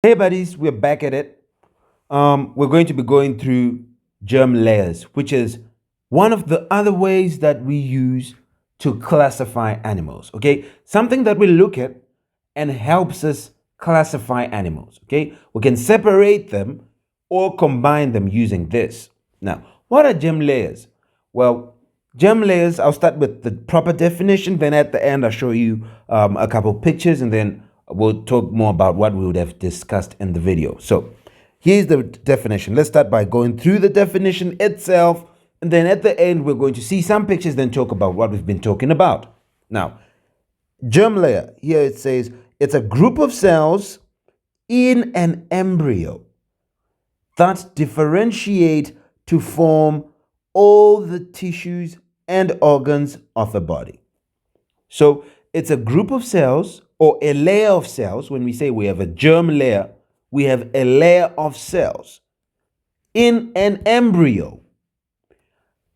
Hey buddies, we're back at it. We're going to be going through germ layers, which is one of the other ways that we use to classify animals. Okay, something that we look at and helps us classify animals. Okay, we can separate them or combine them using this. Now, what are germ layers? Well, germ layers, I'll start with the proper definition, then at the end, I'll show you a couple pictures, and then we'll talk more about what we would have discussed in the video. So, here's the definition. Let's start by going through the definition itself, and then at the end, we're going to see some pictures, then talk about what we've been talking about. Now, germ layer, here it says it's a group of cells in an embryo that differentiate to form all the tissues and organs of a body. So it's a group of cells or a layer of cells. When we say we have a germ layer, we have a layer of cells in an embryo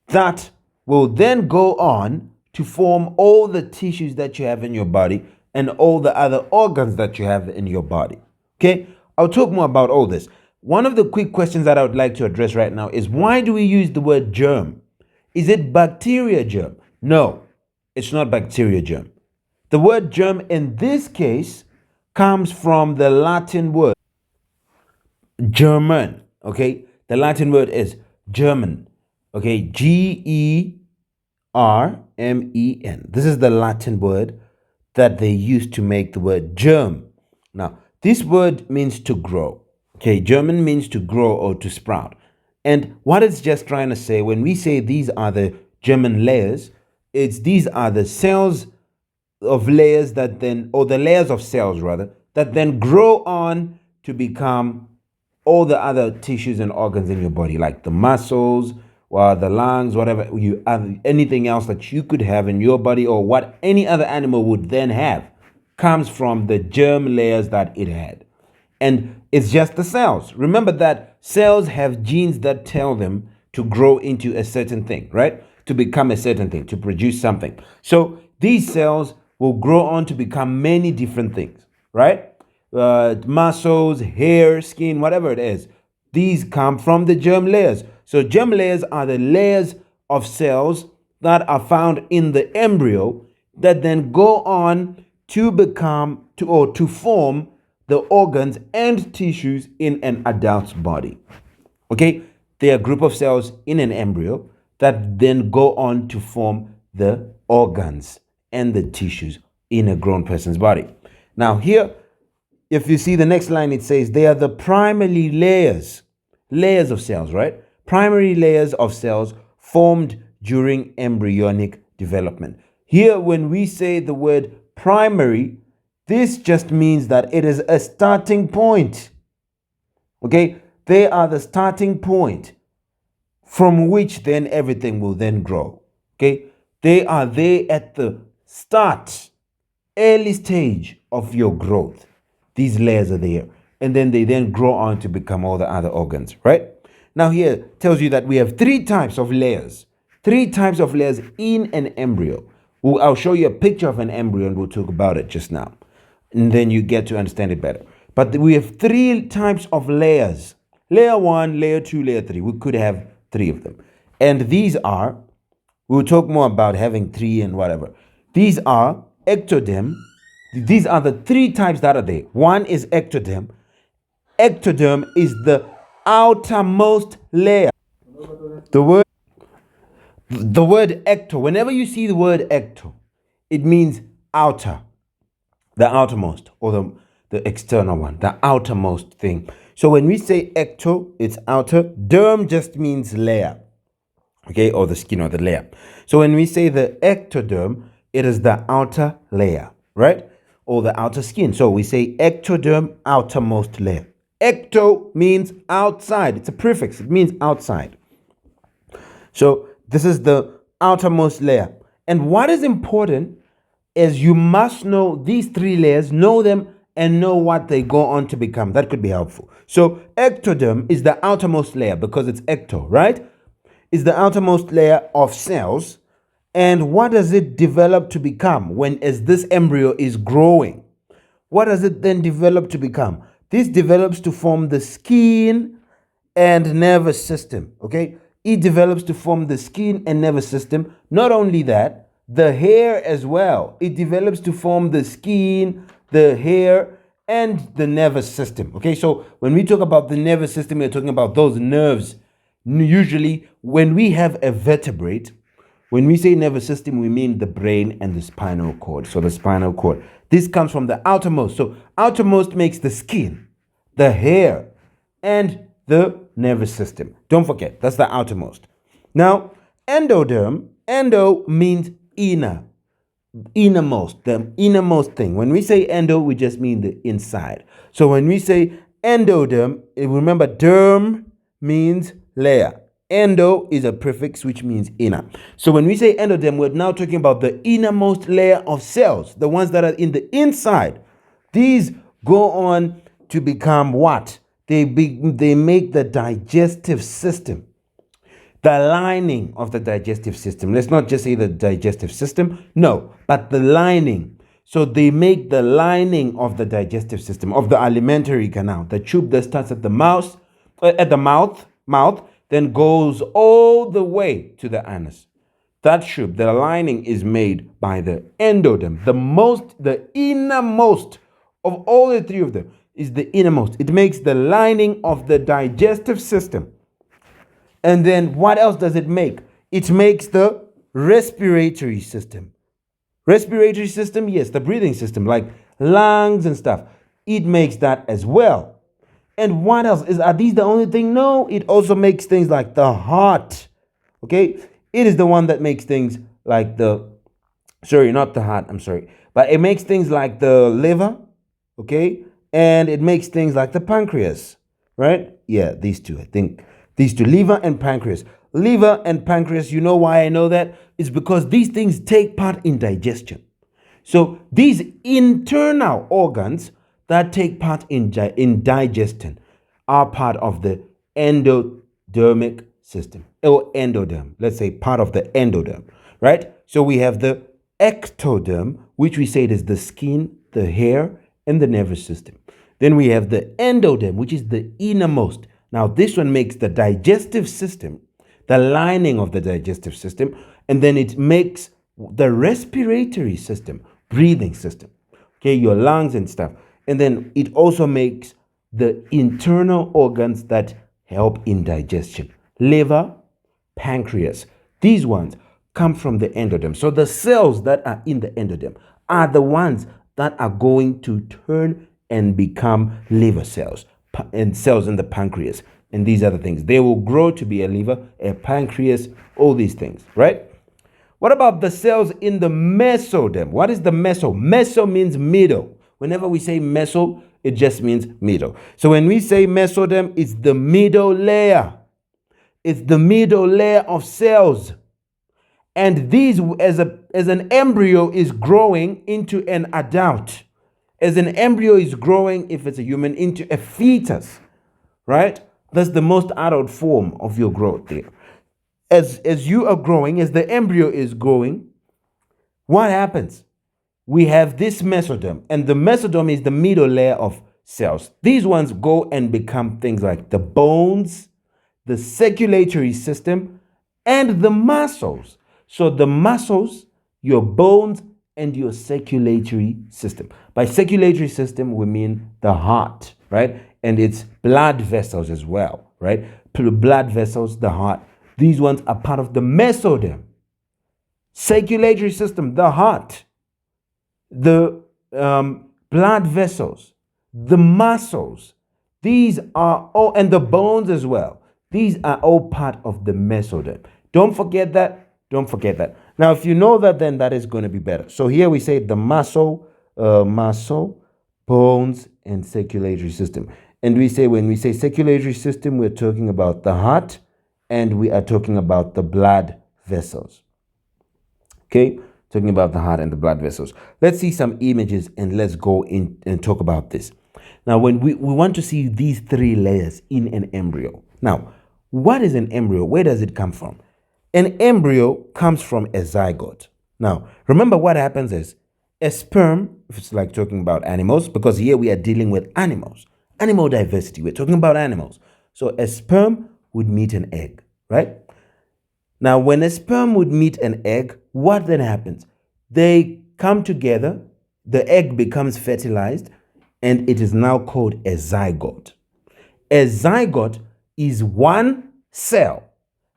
that will then go on to form all the tissues that you have in your body and all the other organs that you have in your body. Okay, I'll talk more about all this. One of the quick questions that I would like to address right now is, why do we use the word germ? Is it bacteria germ? No, it's not bacteria germ. The word germ in this case comes from the Latin word German. Okay, the Latin word is German. Okay, Germen. This is the Latin word that they use to make the word germ. Now, this word means to grow. Okay, German means to grow or to sprout. And what it's just trying to say, when we say these are the German layers, these are the cells of layers that then, or the layers of cells rather, that then grow on to become all the other tissues and organs in your body, like the muscles, or the lungs, whatever you have, anything else that you could have in your body, or what any other animal would then have, comes from the germ layers that it had. And it's just the cells. Remember that cells have genes that tell them to grow into a certain thing, right? To become a certain thing, to produce something. So these cells will grow on to become many different things, right? Muscles, hair, skin, whatever it is. These come from the germ layers. So germ layers are the layers of cells that are found in the embryo that then go on to become to form the organs and tissues in an adult's body. Okay, they are a group of cells in an embryo that then go on to form the organs and the tissues in a grown person's body. Now, here, if you see the next line, it says they are the primary layers of cells, right? Primary layers of cells formed during embryonic development. Here, when we say the word primary, this just means that it is a starting point. Okay, they are the starting point from which then everything will then grow. Okay, they are there at the start, early stage of your growth. These layers are there, and then they then grow on to become all the other organs, right? Now here tells you that we have three types of layers in an embryo. I'll show you a picture of an embryo and we'll talk about it just now, and then you get to understand it better. But we have three types of layers: layer 1, layer 2, layer 3. We could have three of them, and these are, we'll talk more about having three and whatever. These are ectoderm. These are the three types that are there. One is ectoderm. Ectoderm is the outermost layer. The word ecto, whenever you see the word ecto, it means outer, the outermost, or the external one, the outermost thing. So when we say ecto, it's outer. Derm just means layer, okay, or the skin or the layer. So when we say the ectoderm, it is the outer layer, right? Or the outer skin. So we say ectoderm, outermost layer. Ecto means outside. It's a prefix. It means outside. So this is the outermost layer. And what is important is you must know these three layers, know them, and know what they go on to become. That could be helpful. So ectoderm is the outermost layer because it's ecto, right? Is the outermost layer of cells. And what does it develop to become as this embryo is growing? What does it then develop to become? This develops to form the skin and nervous system. Okay, it develops to form the skin and nervous system. Not only that, the hair as well. It develops to form the skin, the hair, and the nervous system. Okay, so when we talk about the nervous system, we're talking about those nerves. Usually, when we have a vertebrate, when we say nervous system, we mean the brain and the spinal cord. So the spinal cord. This comes from the outermost. So outermost makes the skin, the hair, and the nervous system. Don't forget, that's the outermost. Now, endoderm, endo means inner, innermost, the innermost thing. When we say endo, we just mean the inside. So when we say endoderm, remember derm means layer. Endo is a prefix which means inner. So when we say endoderm, we're now talking about the innermost layer of cells, the ones that are in the inside. These go on to become what? They make the digestive system, the lining of the digestive system. Let's not just say the digestive system, no, but the lining. So they make the lining of the digestive system, of the alimentary canal, the tube that starts at the mouth, then goes all the way to the anus. That tube, the lining, is made by the endoderm. The innermost of all the three of them is the innermost. It makes the lining of the digestive system. And then what else does it make? It makes the respiratory system. Respiratory system, yes, the breathing system, like lungs and stuff. It makes that as well. And what else? Are these the only thing? No, it also makes things like the heart. Okay? It is the one that makes things like not the heart, I'm sorry. But it makes things like the liver, okay? And it makes things like the pancreas, right? Yeah, these two, I think. These two, liver and pancreas. Liver and pancreas, you know why I know that? It's because these things take part in digestion. So these internal organs that take part in digestion are part of the endodermic system, or endoderm. Let's say part of the endoderm, right? So we have the ectoderm, which we say is the skin, the hair, and the nervous system. Then we have the endoderm, which is the innermost. Now this one makes the digestive system, the lining of the digestive system, and then it makes the respiratory system, breathing system, okay, your lungs and stuff. And then it also makes the internal organs that help in digestion, liver, pancreas. These ones come from the endoderm. So the cells that are in the endoderm are the ones that are going to turn and become liver cells and cells in the pancreas. And these other things, they will grow to be a liver, a pancreas, all these things, right? What about the cells in the mesoderm? What is the meso? Meso means middle. Whenever we say meso, it just means middle. So when we say mesoderm, it's the middle layer. It's the middle layer of cells. And these, as an embryo is growing into an adult, as an embryo is growing, if it's a human, into a fetus, right? That's the most adult form of your growth there. As you are growing, as the embryo is growing, what happens? We have this mesoderm, and the mesoderm is the middle layer of cells. These ones go and become things like the bones, the circulatory system, and the muscles. So the muscles, your bones, and your circulatory system. By circulatory system, we mean the heart, right? And its blood vessels as well, right? Blood vessels, the heart. These ones are part of the mesoderm. Circulatory system, the heart, the blood vessels, the muscles. These are all, and the bones as well. These are all part of the mesoderm. Don't forget that. Don't forget that. Now, if you know that, then that is going to be better. So here we say the muscle, bones, and circulatory system. And we say, when we say circulatory system, we're talking about the heart, and we are talking about the blood vessels. Okay, talking about the heart and the blood vessels. Let's see some images and let's go in and talk about this. Now, when we want to see these three layers in an embryo. Now, what is an embryo? Where does it come from? An embryo comes from a zygote. Now, remember what happens is a sperm, if it's like talking about animals, because here we are dealing with animals. Animal diversity. We're talking about animals. So a sperm would meet an egg, right? Now, when a sperm would meet an egg, what then happens? They come together, the egg becomes fertilized, and it is now called a zygote. A zygote is one cell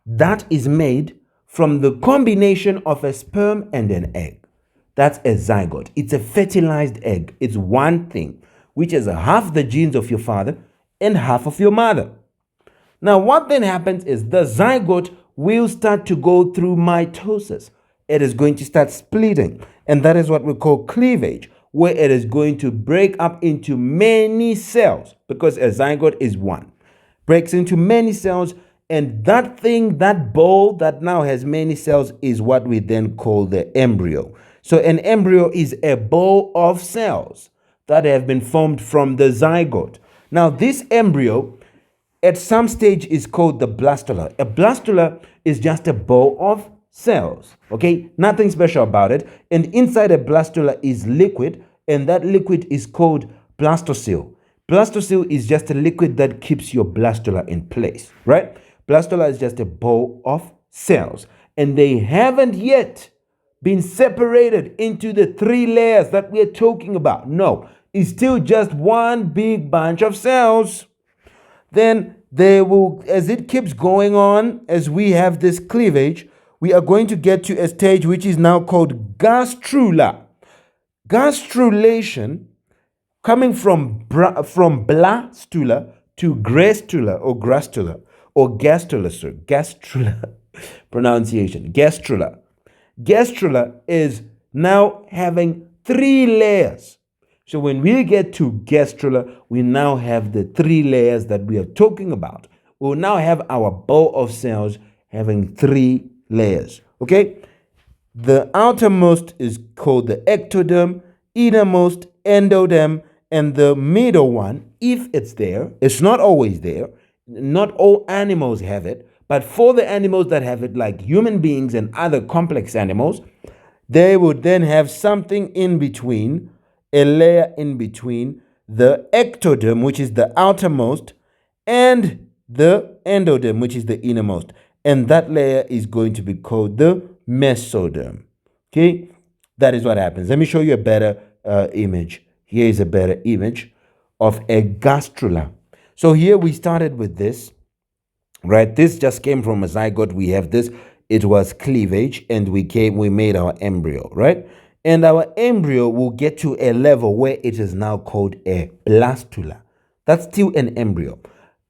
that is made from the combination of a sperm and an egg. That's a zygote. It's a fertilized egg. It's one thing, which is half the genes of your father and half of your mother. Now, what then happens is the zygote will start to go through mitosis. It is going to start splitting, and that is what we call cleavage, where it is going to break up into many cells, because a zygote is one. Breaks into many cells, and that thing, that ball that now has many cells, is what we then call the embryo. So an embryo is a ball of cells that have been formed from the zygote. Now, this embryo at some stage is called the blastula. A blastula is just a ball of cells, okay? Nothing special about it. And inside a blastula is liquid, and that liquid is called blastocele. Blastocele is just a liquid that keeps your blastula in place, right? Blastula is just a ball of cells, and they haven't yet been separated into the three layers that we're talking about. No, it's still just one big bunch of cells. Then they will, as it keeps going on, as we have this cleavage, we are going to get to a stage which is now called gastrula. Gastrulation, coming from blastula to grastula or gastrula, sir. Gastrula pronunciation. Gastrula. Gastrula is now having three layers. So when we get to gastrula, we now have the three layers that we are talking about. We'll now have our ball of cells having three layers. Okay? The outermost is called the ectoderm, innermost endoderm, and the middle one, if it's there, it's not always there. Not all animals have it, but for the animals that have it, like human beings and other complex animals, they would then have something in between, a layer in between the ectoderm, which is the outermost, and the endoderm, which is the innermost. And that layer is going to be called the mesoderm. Okay, that is what happens. Let me show you a better image. Here is a better image of a gastrula. So here we started with this, right? This just came from a zygote. We have this. It was cleavage, and we made our embryo, right? And our embryo will get to a level where it is now called a blastula. That's still an embryo.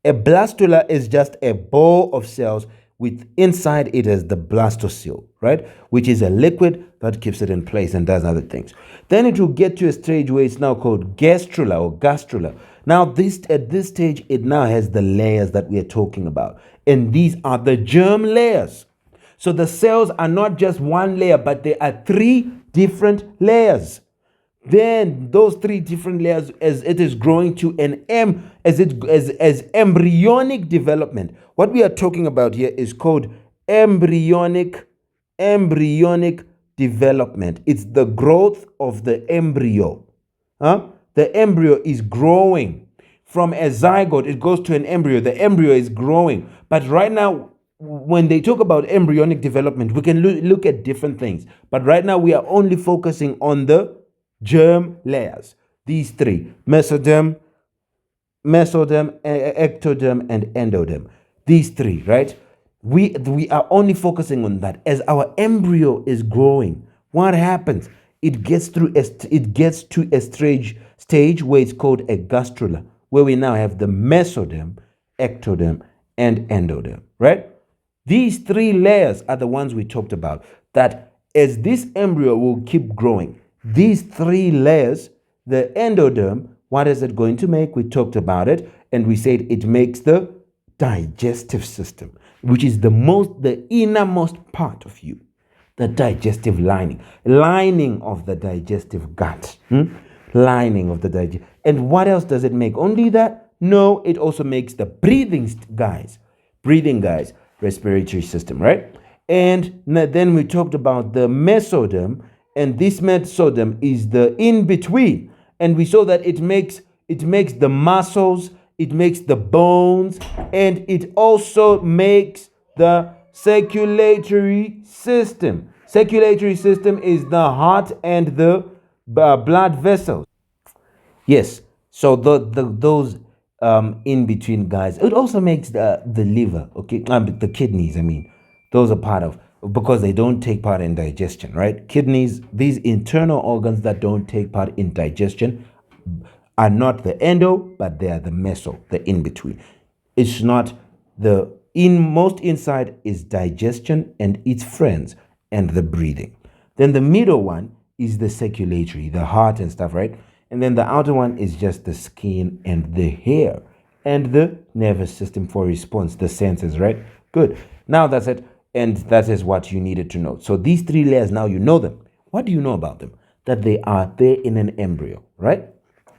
A blastula is just a ball of cells with inside it is the blastocele, right? Which is a liquid that keeps it in place and does other things. Then it will get to a stage where it's now called gastrula or gastrula. Now, at this stage, it now has the layers that we are talking about. And these are the germ layers. So the cells are not just one layer, but they are three different layers. Then those three different layers, as it is growing to as embryonic development. What we are talking about here is called embryonic development. It's the growth of the embryo. The embryo is growing from a zygote. It goes to an embryo. The embryo is growing. But right now, when they talk about embryonic development, we can look at different things. But right now, we are only focusing on the germ layers. These three: mesoderm, ectoderm, and endoderm. These three, right? We are only focusing on that. As our embryo is growing, what happens? It gets to a stage where it's called a gastrula, where we now have the mesoderm, ectoderm, and endoderm, right? These three layers are the ones we talked about, that as this embryo will keep growing, these three layers, the endoderm, what is it going to make? We talked about it, and we said it makes the digestive system, which is the innermost part of you, the digestive lining of the digestive gut, lining of the digest. And what else does it make? Only that? No, it also makes the breathing guys, respiratory system, right? And then we talked about the mesoderm, and this mesoderm is the in between, and we saw that it makes it makes the muscles, it makes the bones, and it also makes the circulatory system. Circulatory system is the heart and the blood vessels. Yes. So those in between guys. It also makes the liver, okay, the kidneys. I mean, those are part of, because they don't take part in digestion, right? Kidneys, these internal organs that don't take part in digestion, are not the endo, but they are the meso, the in between. It's not the in most inside is digestion and its friends and the breathing. Then the middle one is the circulatory, the heart and stuff, right? And then the outer one is just the skin and the hair and the nervous system for response, the senses, right? Good. Now that's it. And that is what you needed to know. So these three layers, now you know them. What do you know about them? That they are there in an embryo, right?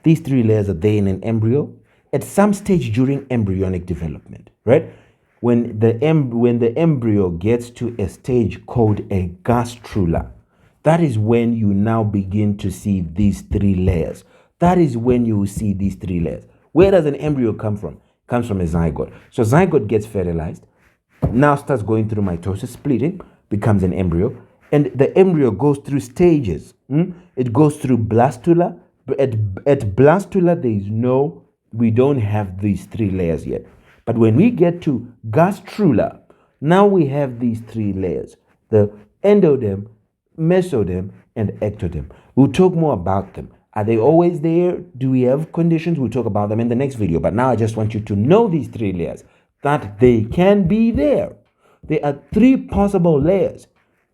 These three layers are there in an embryo at some stage during embryonic development, right? When the embryo gets to a stage called a gastrula, that is when you now begin to see these three layers. That is when you will see these three layers. Where does an embryo come from? It comes from a zygote. So zygote gets fertilized, now starts going through mitosis, splitting, becomes an embryo, and the embryo goes through stages. It goes through blastula. At blastula, we don't have these three layers yet. But when we get to gastrula, now we have these three layers: the endoderm, mesoderm, and ectoderm. We'll talk more about them. Are they always there? Do we have conditions? We'll talk about them in the next video. But now I just want you to know these three layers, that they can be there. There are three possible layers: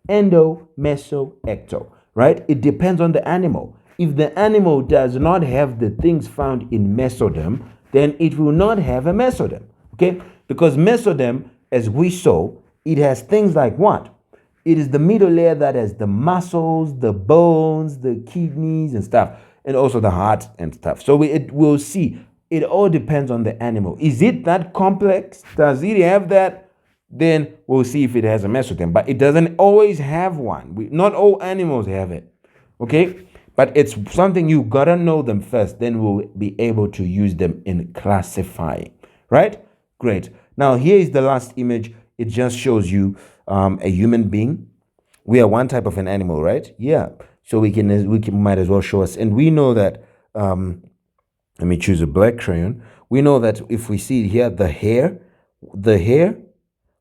endo, meso, ecto, right? It depends on the animal. If the animal does not have the things found in mesoderm, then it will not have a mesoderm, okay? Because mesoderm, as we saw, it has things like what? It is the middle layer that has the muscles, the bones, the kidneys and stuff, and also the heart and stuff. So we'll see. It all depends on the animal. Is it that complex? Does it have that? Then we'll see if it has a mesoderm. But it doesn't always have one. Not all animals have it, okay? But it's something you gotta know them first. Then we'll be able to use them in classifying, right? Great. Now here is the last image. It just shows you a human being. We are one type of an animal, right? Yeah. So we might as well show us. And we know that, let me choose a black crayon. We know that if we see here, the hair,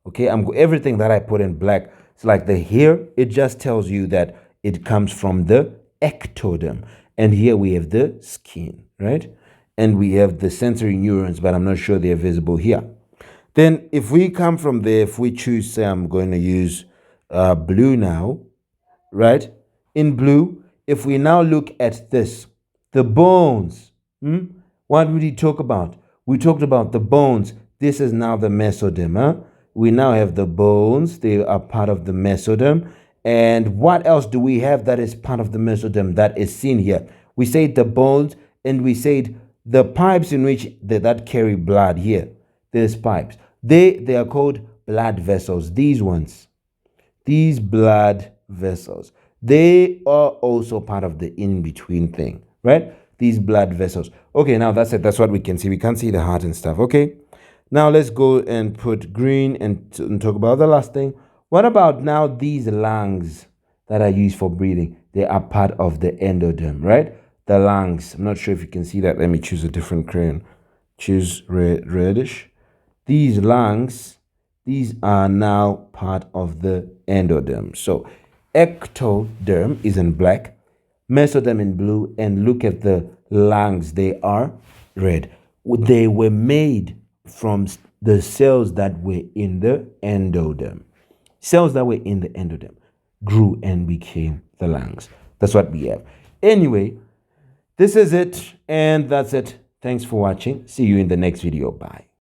okay, everything that I put in black, it's like the hair, it just tells you that it comes from the ectoderm. And here we have the skin, right? And we have the sensory neurons, but I'm not sure they're visible here. Then if we come from there, if we choose, say I'm going to use blue now, right? In blue, if we now look at this, the bones, what did we talk about? We talked about the bones. This is now the mesoderm. Huh? We now have the bones. They are part of the mesoderm. And what else do we have that is part of the mesoderm that is seen here? We said the bones, and we said the pipes in which that carry blood here. These pipes. They are called blood vessels. These ones. These blood vessels. They are also part of the in-between thing, right? These blood vessels. Okay, now that's it. That's what we can see. We can't see the heart and stuff, okay? Now let's go and put green and talk about the last thing. What about now these lungs that are used for breathing? They are part of the endoderm, right? The lungs. I'm not sure if you can see that. Let me choose a different crayon. Choose reddish. These lungs, these are now part of the endoderm. So ectoderm is in black, mesoderm in blue, and look at the lungs. They are red. They were made from the cells that were in the endoderm. Cells that were in the endoderm grew and became the lungs. That's what we have. Anyway, this is it, and that's it. Thanks for watching. See you in the next video. Bye.